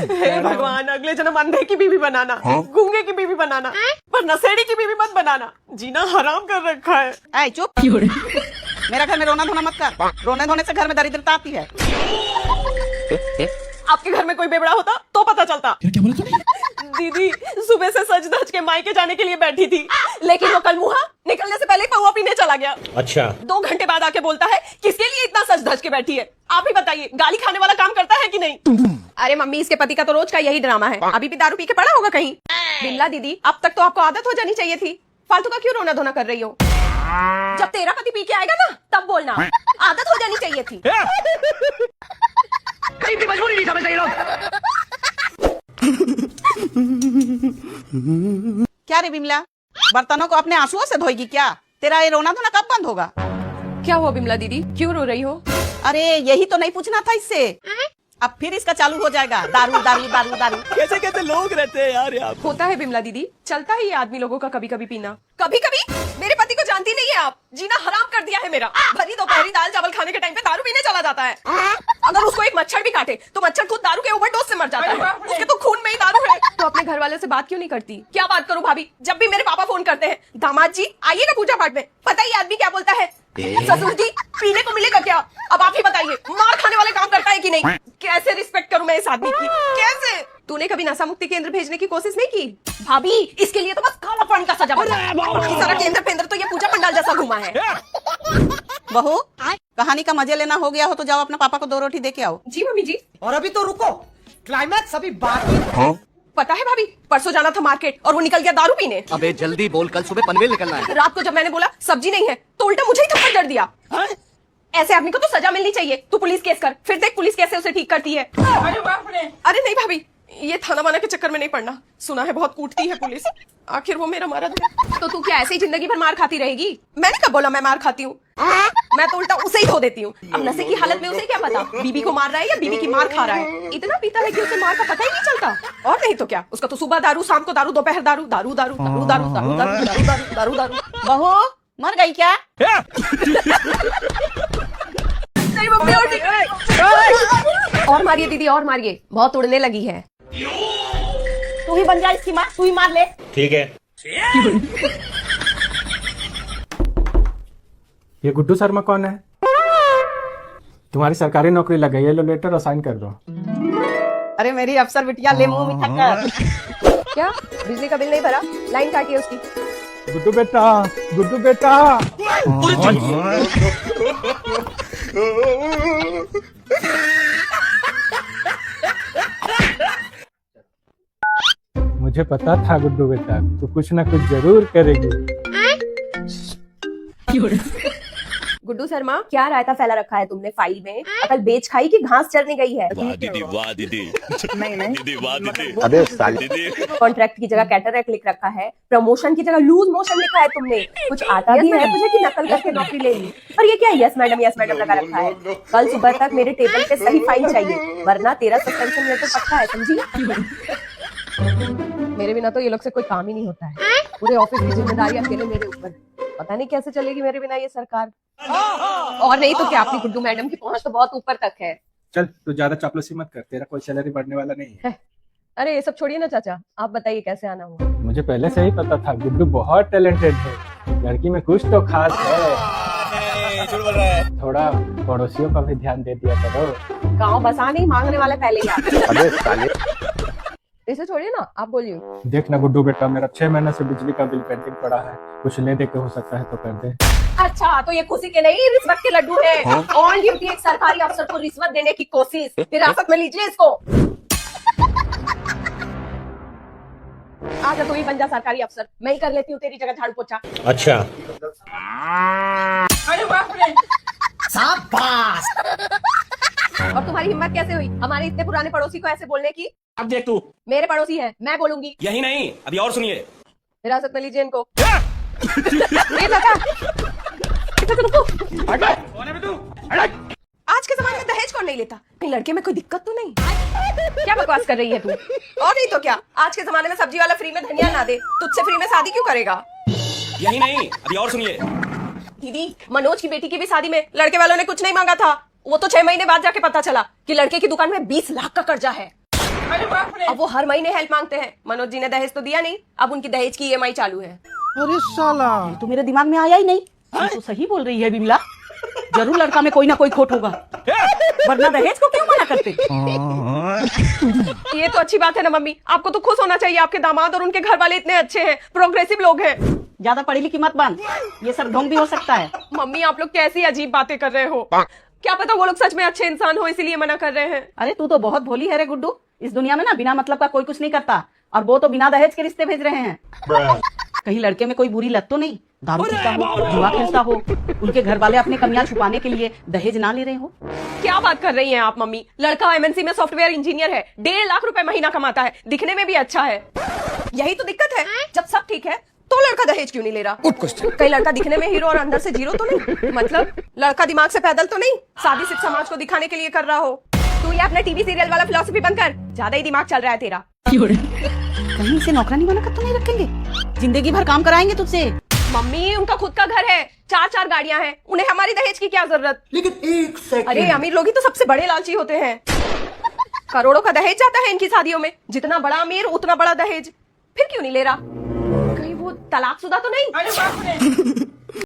हे भगवान, अगले जन्म अंधे की बीवी बनाना, गूंगे की बीवी बनाना, पर नशेड़ी की बीवी मत बनाना। जीना हराम कर रखा है। ऐ चुप। मेरा घर में रोना धोना मत कर। रोने धोने से घर में दरिद्रता आती है। आपके घर में कोई बेबड़ा होता तो पता चलता। क्या बोला तूने? दीदी सुबह से सज धज के मायके जाने के लिए बैठी थी, लेकिन वो कल मुहा निकलने से पहले पौवा पीने चला गया। अच्छा। 2 घंटे बाद आके बोलता है किसके लिए इतना सज धज के बैठी है। आप ही बताइए, गाली खाने वाला काम करता है कि नहीं? अरे मम्मी, इसके पति का तो रोज का यही ड्रामा है। अभी भी दारू पी के पड़ा होगा कहीं। बिमला दीदी, अब तक तो आपको आदत हो जानी चाहिए थी। फालतू का क्यों रोना धोना कर रही हो? जब तेरा पति पी के आएगा ना तब बोलना। आदत हो जानी चाहिए थी। कहीं भी मजबूरी नहीं समझते ये लोग। क्या रे बिमला, बर्तनों को अपने आंसुओं से धोएगी क्या? तेरा ये रोना धोना कब बंद होगा? क्या हुआ बिमला दीदी, क्यों रो रही हो? अरे यही तो नहीं पूछना था इससे। अब फिर इसका चालू हो जाएगा, दारू दारू दारू दारू। कैसे कैसे लोग रहते हैं यार यहाँ। होता है बिमला दीदी, चलता है ये आदमी लोगों का कभी कभी पीना। कभी कभी? मेरे पति को जानती नहीं है आप। जीना हराम कर दिया है मेरा। भरी दोपहरी दाल चावल खाने के टाइम पे दारू पीने चला जाता है। अगर उसको एक मच्छर भी काटे तो मच्छर खुद दारू के ओवरडोज से मर जाता है। उसके तो खून में ही दारू है। तो अपने घर वाले से बात क्यों नहीं करती? क्या बात करूं भाभी, जब भी मेरे पापा फोन करते हैं, दामाद जी आइए ना पूजा पाठ में, पता ही आदमी क्या बोलता है, ससुर जी पीने को मिलेगा क्या? अब आप ही बताइए, मार खाने वाले काम करता है कि नहीं? कैसे रिस्पेक्ट करूं मैं इस आदमी की? कैसे? तूने कभी नशा मुक्ति केंद्र भेजने की कोशिश नहीं की? भाभी, इसके लिए तो बस काला पानी का सजा बना। बाकी सारा केंद्र पेंद्र तो ये पूजा पंडाल जैसा घुमा है। बहू, कहानी का मजे लेना हो गया हो तो जाओ अपने पापा को 2 रोटी दे के आओ। जी मम्मी जी। और अभी तो रुको, क्लाइमैक्स अभी बाकी है। पता है भाभी, परसों जाना था मार्केट और वो निकल गया दारू पीने। अबे जल्दी बोल, कल सुबह पनवेल निकलना है। रात को जब मैंने बोला सब्जी नहीं है तो उल्टा मुझे ही थप्पड़ जड़ दिया। ऐसे आदमी को तो सजा मिलनी चाहिए। तू पुलिस केस कर, फिर देख पुलिस कैसे उसे ठीक करती है। अरे नहीं भाभी, ये थाना वाना के चक्कर में नहीं पड़ना। सुना है बहुत कूटती है पुलिस। आखिर वो मेरा मर्द है। तो तू क्या ऐसे ही जिंदगी भर मार खाती रहेगी? मैंने कब बोला मैं मार खाती हूँ? मैं तो उल्टा उसे ही धो देती हूँ। अब नशे की हालत में उसे क्या पता बीबी को मार रहा है या बीबी की मार खा रहा है। इतना पीता है कि उसे मार का पता ही नहीं चलता। और नहीं तो क्या, उसका तो सुबह दारू, शाम को दारू, दोपहर दारू, दारू दारू दारू दारू दारू दारू दारू दारू दारू। बहू मर गई क्या? नहीं मम्मी, और मारिए दीदी, और मारिए, बहुत उड़ने लगी है। तू ही बन जा इसकी माँ, तू ही मार ले। ठीक है। ये गुड्डू शर्मा कौन है? तुम्हारी सरकारी नौकरी लग गई है, लो लेटर और साइन कर दो। अरे मेरी अफसर बिटिया, ले मुंह मीठा कर। क्या बिजली का बिल नहीं भरा? लाइन काटिए उसकी। गुड्डू बेटा, गुड्डू बेटा। मुझे पता था गुड्डू बेटा, तू कुछ ना कुछ जरूर करेगी। गुड्डू शर्मा, क्या रायता फैला रखा है तुमने फाइल में? अकल बेच खाई कि घास चरने गई है? वाह दीदी, वाह दीदी। नहीं नहीं, दीदी वाह दीदी। अबे साली। दीदी कॉन्ट्रैक्ट की जगह कैटरैक्ट लिख रखा है, प्रमोशन की जगह लूज मोशन लिखा है तुमने। कुछ आता भी है तुझे कि नकल करके नौकरी ले ली? और ये क्या यस मैडम लगा रखा है? कल सुबह तक मेरे टेबल पे सही फाइल चाहिए, वरना तेरा सस्पेंशन लेटर पक्का है, समझी? मेरे बिना तो ये लोग से कोई काम ही नहीं होता है। पूरे ऑफिस की जिम्मेदारी अकेले मेरे ऊपर। पता नहीं कैसे चलेगी मेरे बिना ये सरकार। और नहीं तो क्या, अपनी गुड्डू मैडम की पहुंच तो बहुत ऊपर तक है। चल तू ज्यादा चापलूसी मत कर, तेरा कोई सैलरी बढ़ने वाला नहीं है। अरे ये सब छोड़िए ना चाचा, आप बताइए कैसे आना हुआ? मुझे पहले से ही पता था, गुड्डू बहुत टैलेंटेड है, लड़की में कुछ तो खास है। थोड़ा पड़ोसियों का भी ध्यान दे दिया करो। गाँव बसा नहीं, मांगने वाले पहले ही आते। अबे साले। इसे छोड़िए ना, आप बोलिए। देख ना गुड्डू बेटा, मेरा 6 महीने से बिजली का बिल पेंडिंग पड़ा है, कुछ ले दे के हो सकता है तो कर दे। अच्छा, तो ये खुशी के नहीं रिश्वत के लड्डू है। ऑन ड्यूटी एक सरकारी अफसर को रिश्वत देने की कोशिश, हिरासत में लीजिए इसको। आजा, तू ही बन जा सरकारी अफसर, मैं ही कर लेती हूँ तेरी जगह झाड़ू पोछा। अच्छा। शाबाश। और तुम्हारी हिम्मत कैसे हुई हमारे इतने पुराने पड़ोसी को ऐसे बोलने की? अब देख तू, मेरे पड़ोसी हैं, मैं बोलूंगी। यही नहीं, अभी और सुनिए। हिरासत में लीजिए इनको। ये लगा। रुको। आज के जमाने में दहेज कौन नहीं लेता? लड़के में कोई दिक्कत तो नहीं? क्या बकवास कर रही है तू? और नहीं तो क्या, आज के जमाने में सब्जी वाला फ्री में धनिया ना दे, तुझसे फ्री में शादी क्यों करेगा? यही नहीं, अभी और सुनिए। दीदी, मनोज की बेटी की भी शादी में लड़के वालों ने कुछ नहीं मांगा था। वो तो 6 महीने बाद जाके पता चला कि लड़के की दुकान में 20 लाख का कर्जा है। अब वो हर महीने हेल्प मांगते हैं। मनोज जी ने दहेज तो दिया नहीं, अब उनकी दहेज की EMI चालू है। तो मेरे दिमाग में आया ही नहीं। ये तो सही बोल रही है विमला, जरूर लड़का में कोई ना कोई खोट होगा, वरना दहेज को क्यों मना करते। ये तो अच्छी बात है ना मम्मी, आपको तो खुश होना चाहिए। आपके दामाद और उनके घर वाले इतने अच्छे हैं, प्रोग्रेसिव लोग हैं। ज्यादा पढ़ी लिखी मत बन, ये सब ढोंग भी हो सकता है। मम्मी आप लोग कैसी अजीब बातें कर रहे हो। क्या पता वो लोग सच में अच्छे इंसान हो इसीलिए मना कर रहे हैं। अरे तू तो बहुत भोली है रे गुड्डू, इस दुनिया में ना बिना मतलब का कोई कुछ नहीं करता, और वो तो बिना दहेज के रिश्ते भेज रहे हैं। कहीं लड़के में कोई बुरी लत तो नहीं, दारू पीता हो, जुआ खेलता हो, उनके घर वाले अपनी कमियां छुपाने के लिए दहेज ना ले रहे हो। क्या बात कर रही हैं आप मम्मी। लड़का MNC में सॉफ्टवेयर इंजीनियर है, 1.5 लाख रुपए महीना कमाता है, दिखने में भी अच्छा है। यही तो दिक्कत है, जब सब ठीक है तो लड़का दहेज क्यों नहीं ले रहा। कहीं लड़का दिखने में हीरो और अंदर से जीरो तो नहीं, मतलब लड़का दिमाग से पैदल तो नहीं, शादी सिर्फ समाज को दिखाने के लिए कर रहा हो। तू ये अपना टीवी सीरियल वाला फिलॉसफी बंद कर, ज्यादा ही दिमाग चल रहा है तेरा। कहीं इसे नौकरानी बनाकर तो नहीं रखेंगे, जिंदगी भर काम कराएंगे तुझसे। मम्मी उनका खुद का घर है, 4 गाड़ियां हैं, उन्हें हमारी दहेज की क्या जरूरत। लेकिन एक सेकंड, अरे अमीर लोग ही तो सबसे बड़े लालची होते हैं। करोड़ों का दहेज जाता है इनकी शादियों में, जितना बड़ा अमीर उतना बड़ा दहेज। फिर क्यों नहीं ले रहा, कहीं वो तलाकशुदा तो नहीं।